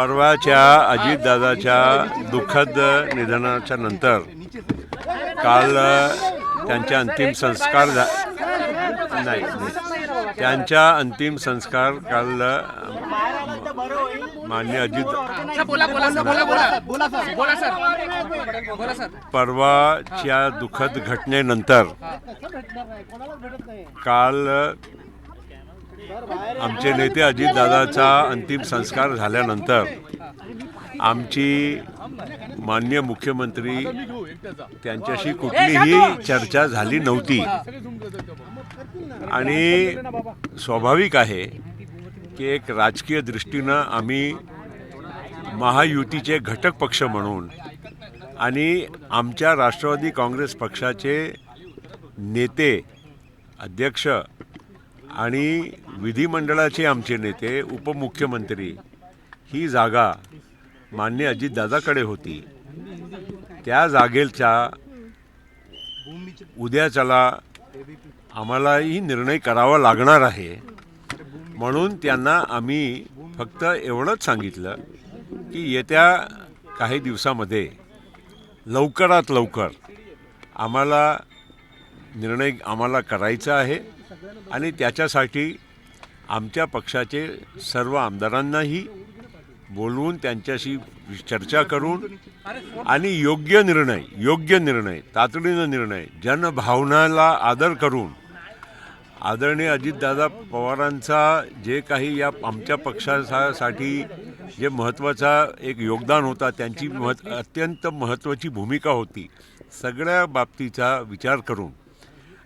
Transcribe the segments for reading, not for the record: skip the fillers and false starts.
परवाच्या अजितदादाच्या दुःखद निधनाच्या नंतर काल त्यांच्या अंतिम संस्कार नाही त्यांच्या अंतिम संस्कार काल माननीय अजित परवाच्या दुःखद घटनेनंतर काल आमचे नेते अजितदादाचा अंतिम संस्कार झाल्यानंतर आमची माननीय मुख्यमंत्री त्यांच्याशी कुठलीही चर्चा झाली नव्हती आणि स्वाभाविक आहे की एक राजकीय दृष्टीनं आम्ही महायुतीचे घटक पक्ष म्हणून आणि आमच्या राष्ट्रवादी काँग्रेस पक्षाचे नेते अध्यक्ष आणि विधिमंडळाचे आमचे नेते उपमुख्यमंत्री ही जागा माननीय अजितदादाकडे होती। त्या जागेचा उद्याच्याला आम्हालाही निर्णय करावा लागणार आहे म्हणून त्यांना आम्ही फक्त एवढंच सांगितलं की येत्या काही दिवसामध्ये लवकरात लवकर निर्णय आम्हाला करायचा आहे आणि त्याच्यासाठी आमच्या पक्षाचे सर्व आमदारांनाही बोलवून त्यांच्याशी चर्चा करून आणि योग्य निर्णय तातडीनं निर्णय जनभावनाला आदर करून आदरणीय अजितदादा पवारांचा जे काही या आमच्या पक्षासाठी जे महत्त्वाचा एक योगदान होता त्यांची अत्यंत महत्त्वाची भूमिका होती सगळ्या बाबतीचा विचार करून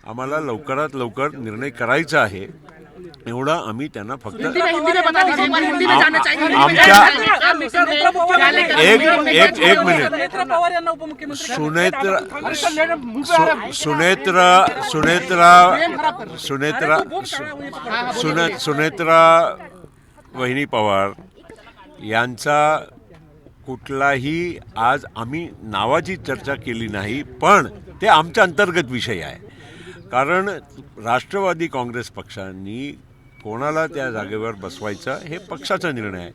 आम्हाला लवकरात लवकर निर्णय करायचा आहे एवढा आम्ही त्यांना फक्त एक मिनिट सुनेत्रा वहिनी पवार यांचा कुठलाही आज आम्ही नावाची चर्चा केली नाही पण ते आमच्या अंतर्गत विषय आहे कारण राष्ट्रवादी काँग्रेस पक्षांनी कोणाला त्या जागेवर बसवायचं हे पक्षाचा निर्णय आहे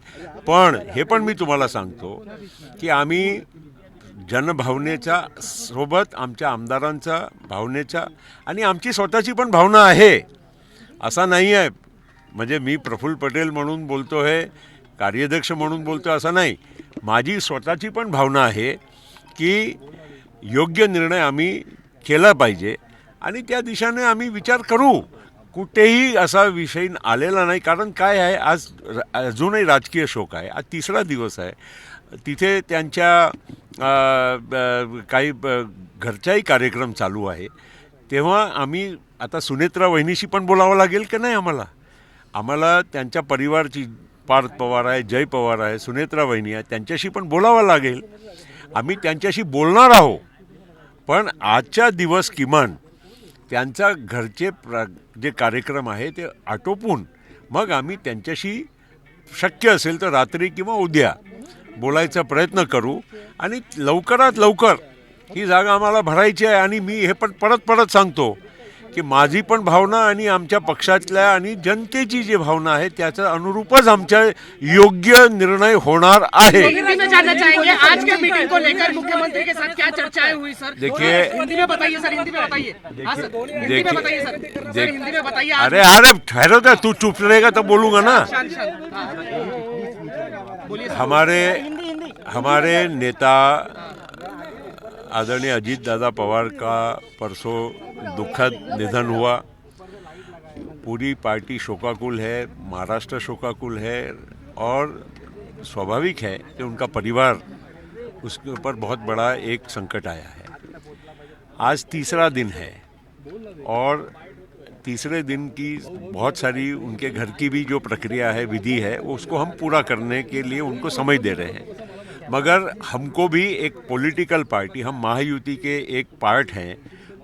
पण हे पण मी तुम्हाला सांगतो की आम्ही जनभावनेच्या सोबत आमच्या आमदारांचा भावनेच्या आणि आमची स्वतःची पण भावना आहे असा नाही आहे म्हणजे मी प्रफुल्ल पटेल म्हणून बोलतो आहे कार्याध्यक्ष म्हणून बोलतो असं नाही माझी स्वतःची पण भावना आहे की योग्य निर्णय आम्ही केला पाहिजे आणि त्या दिशेने आम्ही विचार करू कुठेही असा विषय आलेला नाही कारण काय आहे आज अजूनही राजकीय शोक आहे आज तिसरा दिवस आहे तिथे त्यांच्या काही घरचाही कार्यक्रम चालू आहे तेव्हा आम्ही आता सुनेत्रा वहिनीशी पण बोलावं लागेल की नाही आम्हाला त्यांच्या परिवारची पार्थ पवार आहे जय पवार आहे सुनेत्रा वहिनी आहे त्यांच्याशी पण बोलावं लागेल आम्ही त्यांच्याशी बोलणार आहोत पण आजच्या दिवस किमान त्यांचा घरचे जे कार्यक्रम आहे ते आटोपून मग आम्ही त्यांच्याशी शक्य असेल तर रात्री किंवा उद्या बोलायचा प्रयत्न करू आणि लवकरात लवकर ही जागा आम्हाला भरायची आहे आणि मी हे पण परत सांगतो की माझी पण भावना आणि आमच्या पक्षातल्या आणि जनतेची जी भावना आहे त्याच्या अनुरूपच आमच्या योग्य निर्णय होणार आहे। आज के मीटिंग को लेकर मुख्यमंत्री के साथ क्या चर्चाएं हुई सर? देखिए हिंदी में बताइए सर, हिंदी में बताइए। हिंदी में बताइए सर, हिंदी में बताइए। अरे ठहरो तो तू चुप रहेगा तो बोलूंगा ना। हमारे नेता आदरणीय अजीत दादा पवार का परसों दुखद निधन हुआ पूरी पार्टी शोकाकुल है महाराष्ट्र शोकाकुल है और स्वाभाविक है कि उनका परिवार उसके ऊपर बहुत बड़ा एक संकट आया है। आज तीसरा दिन है और तीसरे दिन की बहुत सारी उनके घर की भी जो प्रक्रिया है विधि है उसको हम पूरा करने के लिए उनको समय दे रहे हैं मगर हमको भी एक पॉलिटिकल पार्टी हम महायुति के एक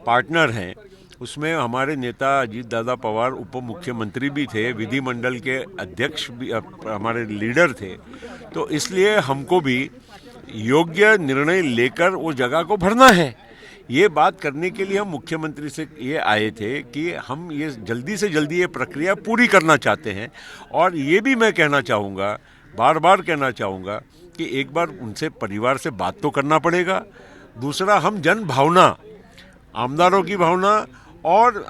पार्टनर हैं उसमें हमारे नेता अजीत दादा पवार उप मुख्यमंत्री भी थे विधिमंडल के अध्यक्ष भी हमारे लीडर थे तो इसलिए हमको भी योग्य निर्णय लेकर वो जगह को भरना है ये बात करने के लिए हम मुख्यमंत्री से ये आए थे कि हम ये जल्दी से जल्दी ये प्रक्रिया पूरी करना चाहते हैं। और ये भी मैं कहना चाहूँगा, बार बार कहना चाहूँगा कि एक बार उनसे परिवार से बात तो करना पड़ेगा। दूसरा, हम जन भावना, आमदारों की भावना और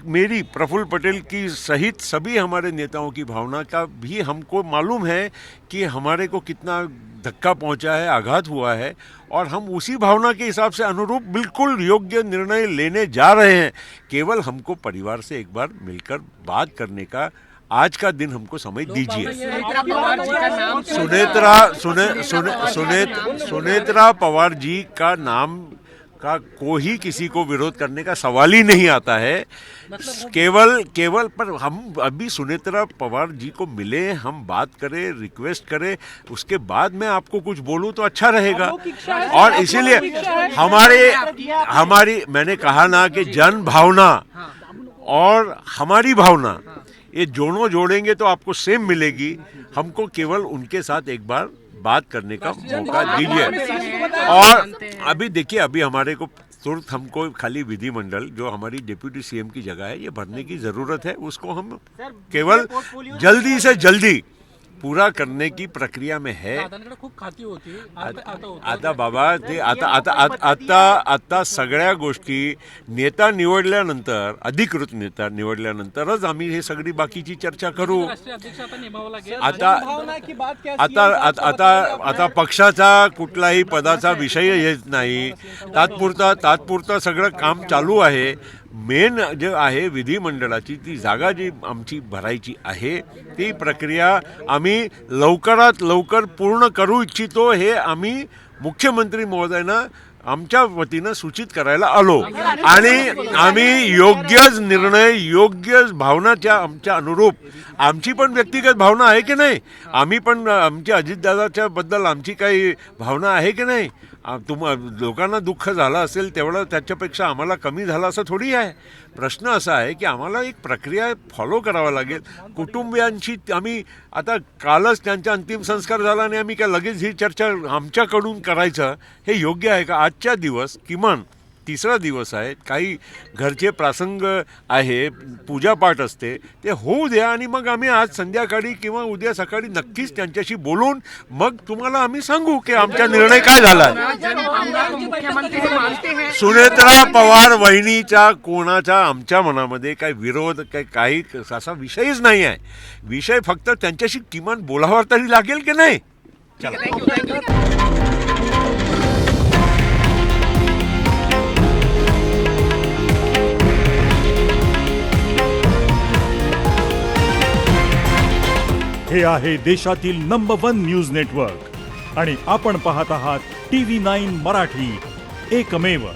मेरी प्रफुल्ल पटेल की सहित सभी हमारे नेताओं की भावना का भी हमको मालूम है कि हमारे को कितना धक्का पहुंचा है, आघात हुआ है, और हम उसी भावना के हिसाब से अनुरूप बिल्कुल योग्य निर्णय लेने जा रहे हैं। केवल हमको परिवार से एक बार मिलकर बात करने का आज का दिन हमको समय दीजिए। सुनेत्रा पवार जी का नाम का कोई किसी को विरोध करने का सवाल ही नहीं आता है। केवल पर हम अभी सुनेत्रा पवार जी को मिले, हम बात करें, रिक्वेस्ट करें, उसके बाद मैं आपको कुछ बोलूं तो अच्छा रहेगा। और इसीलिए हमारी मैंने कहा ना कि जन भावना और हमारी भावना ये दोनों जोड़ेंगे तो आपको सेम मिलेगी। हमको केवल उनके साथ एक बार बात करने का मौका दीजिए। और अभी देखिए, अभी हमारे को तुरंत हमको खाली विधिमंडल जो हमारी डिप्यूटी सीएम की जगह है ये भरने की ज़रूरत है। उसको हम केवल जल्दी से जल्दी पूरा करने की प्रक्रिया में है। खूप खाती होती आता बाबा ते आता सगळ्या गोष्टी नेता निवडल्यानंतर, अधिकृत नेता निवडल्यानंतरच आम्ही हे सगळी बाकीची चर्चा करू। आता पक्षाचा कुठलाही पदाचा विषय येत नाही। तात्पुरता सगळं काम चालू आहे। मेन जे आहे विधिमंडळाची ती जागा जी आमची भरायची आहे ती प्रक्रिया आम्ही लवकरात लवकर पूर्ण करू इच्छितो। हे आम्ही मुख्यमंत्री महोदयांना आमच्या वतीनं सूचित करायला आलो आणि आम्ही योग्यच निर्णय, योग्य भावनाच्या आमच्या अनुरूप, आमची पण व्यक्तिगत भावना आहे की नाही, आम्ही पण आमच्या अजितदादाच्या बद्दल आमची काही भावना आहे की नाही। लोकांना दुःख झालं असेल तेवढं त्याच्यापेक्षा आम्हाला कमी झालं असं थोडी आहे। प्रश्न असा आहे की आम्हाला एक प्रक्रिया फॉलो करावा लागेल। कुटुंबियांशी आम्ही आता कालच त्यांचा अंतिम संस्कार झाला आणि आम्ही काय लगेच ही चर्चा आमच्याकडून करायचं हे योग्य आहे का? आजच्या दिवस किमान तिसरा दिवस आहे, काही घरचे प्रसंग आहे, पूजापाठ असते, ते होऊ द्या आणि मग आम्ही आज संध्याकाळी किंवा उद्या सकाळी नक्कीच त्यांच्याशी बोलून मग तुम्हाला आम्ही सांगू की आमचा निर्णय काय झाला। सुनेत्रा पवार वहिनीचा कोणाचा आमच्या मनामध्ये काही विरोध काही असा विषयच नाही आहे। विषय फक्त त्यांच्याशी किमान बोलावा तरी लागेल की नाही। चला, हे आहे देशातील नंबर 1 न्यूज नेटवर्क आणि आपण पाहत आहात TV9 मराठी, एकमेव।